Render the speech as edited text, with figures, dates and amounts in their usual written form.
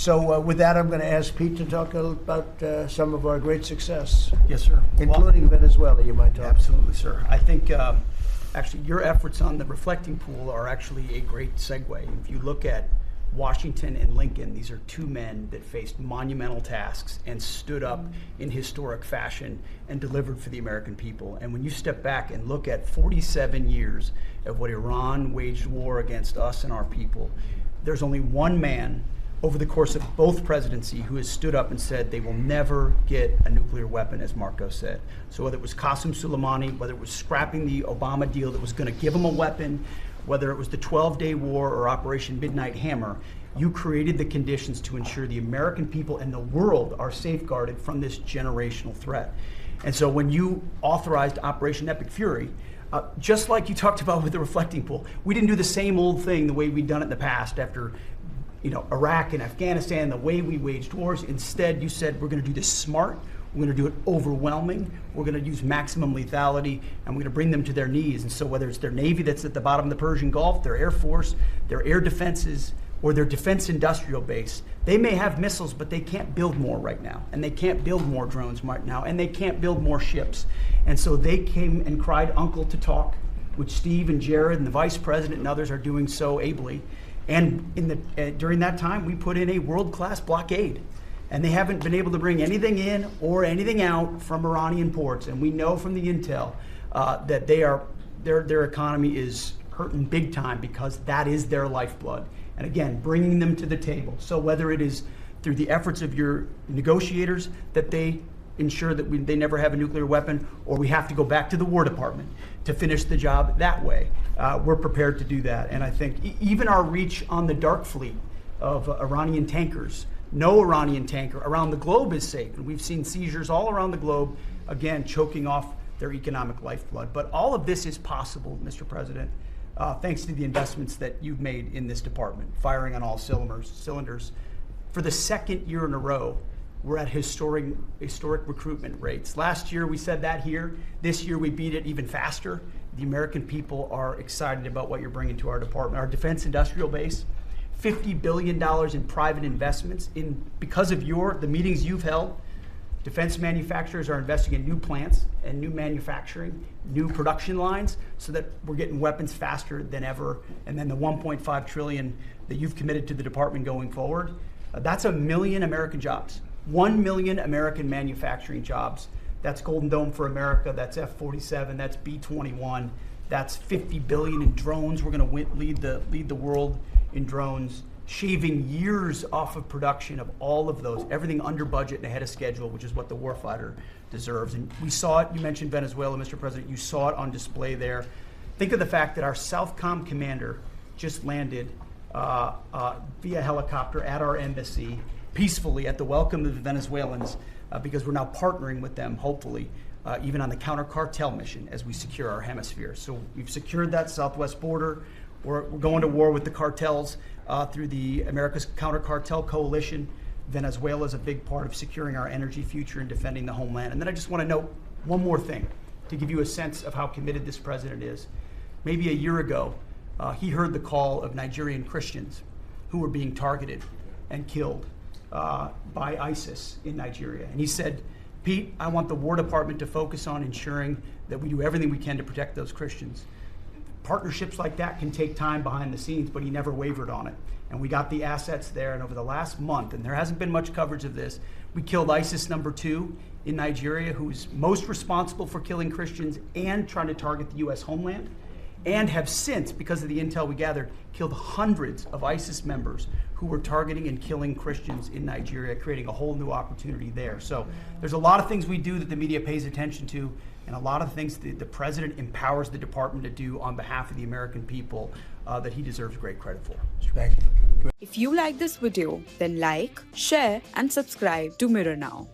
So with that, I'm going to ask Pete to talk about some of our great success. Yes, sir. Including Venezuela, you might talk. Absolutely, sir. I think actually your efforts on the reflecting pool are actually a great segue. If you look at Washington and Lincoln, these are two men that faced monumental tasks and stood up in historic fashion and delivered for the American people. And when you step back and look at 47 years of what Iran waged war against us and our people, there's only one man over the course of both presidency who has stood up and said they will never get a nuclear weapon, as Marco said. So whether it was Qasem Soleimani, whether it was scrapping the Obama deal that was going to give them a weapon, whether it was the 12-day war or Operation Midnight Hammer, you created the conditions to ensure the American people and the world are safeguarded from this generational threat. And so when you authorized Operation Epic Fury, just like you talked about with the reflecting pool, we didn't do the same old thing the way we'd done it in the past after Iraq and Afghanistan, the way we waged wars. Instead, you said we're going to do this smart. We're going to do it overwhelming. We're going to use maximum lethality, and we're going to bring them to their knees. And so whether it's their Navy that's at the bottom of the Persian Gulf, their Air Force, their air defenses, or their defense industrial base, they may have missiles, but they can't build more right now. And they can't build more drones right now. And they can't build more ships. And so they came and cried uncle to talk, which Steve and Jared and the vice president and others are doing so ably. And during that time, we put in a world-class blockade. And they haven't been able to bring anything in or anything out from Iranian ports. And we know from the intel that their economy is hurting big time because that is their lifeblood. And again, bringing them to the table. So whether it is through the efforts of your negotiators that they ensure that they never have a nuclear weapon, or we have to go back to the War Department to finish the job that way, we're prepared to do that. And I think even our reach on the dark fleet of Iranian tankers, no Iranian tanker around the globe is safe. And we've seen seizures all around the globe, again, choking off their economic lifeblood. But all of this is possible, Mr. President, thanks to the investments that you've made in this department, firing on all cylinders. For the second year in a row, we're at historic recruitment rates. Last year, we said that here. This year, we beat it even faster. The American people are excited about what you're bringing to our department. Our defense industrial base, $50 billion in private investments because of the meetings you've held. Defense manufacturers are investing in new plants and new manufacturing, new production lines, so that we're getting weapons faster than ever. And then the $1.5 trillion that you've committed to the department going forward, that's 1 million American jobs. 1 million American manufacturing jobs. That's Golden Dome for America, that's F-47, that's B-21, that's $50 billion in drones. We're going to lead the world in drones, shaving years off of production of all of those, everything under budget and ahead of schedule, which is what the warfighter deserves. And we saw it, you mentioned Venezuela, Mr. President, you saw it on display there. Think of the fact that our Southcom commander just landed via helicopter at our embassy, peacefully at the welcome of the Venezuelans, because we're now partnering with them, hopefully, even on the counter-cartel mission as we secure our hemisphere. So we've secured that southwest border. We're going to war with the cartels through the America's Counter-Cartel Coalition. Venezuela is a big part of securing our energy future and defending the homeland. And then I just want to note one more thing to give you a sense of how committed this president is. Maybe a year ago, he heard the call of Nigerian Christians who were being targeted and killed by ISIS in Nigeria. And he said, Pete, I want the War Department to focus on ensuring that we do everything we can to protect those Christians. Partnerships like that can take time behind the scenes, but he never wavered on it. And we got the assets there, and over the last month, and there hasn't been much coverage of this, we killed ISIS #2 in Nigeria, who's most responsible for killing Christians and trying to target the U.S. homeland, and have since, because of the intel we gathered, killed hundreds of ISIS members who were targeting and killing Christians in Nigeria, creating a whole new opportunity there. So there's a lot of things we do that the media pays attention to, and a lot of things the president empowers the department to do on behalf of the American people that he deserves great credit for. Thank you. If you like this video, then like, share, and subscribe to Mirror Now.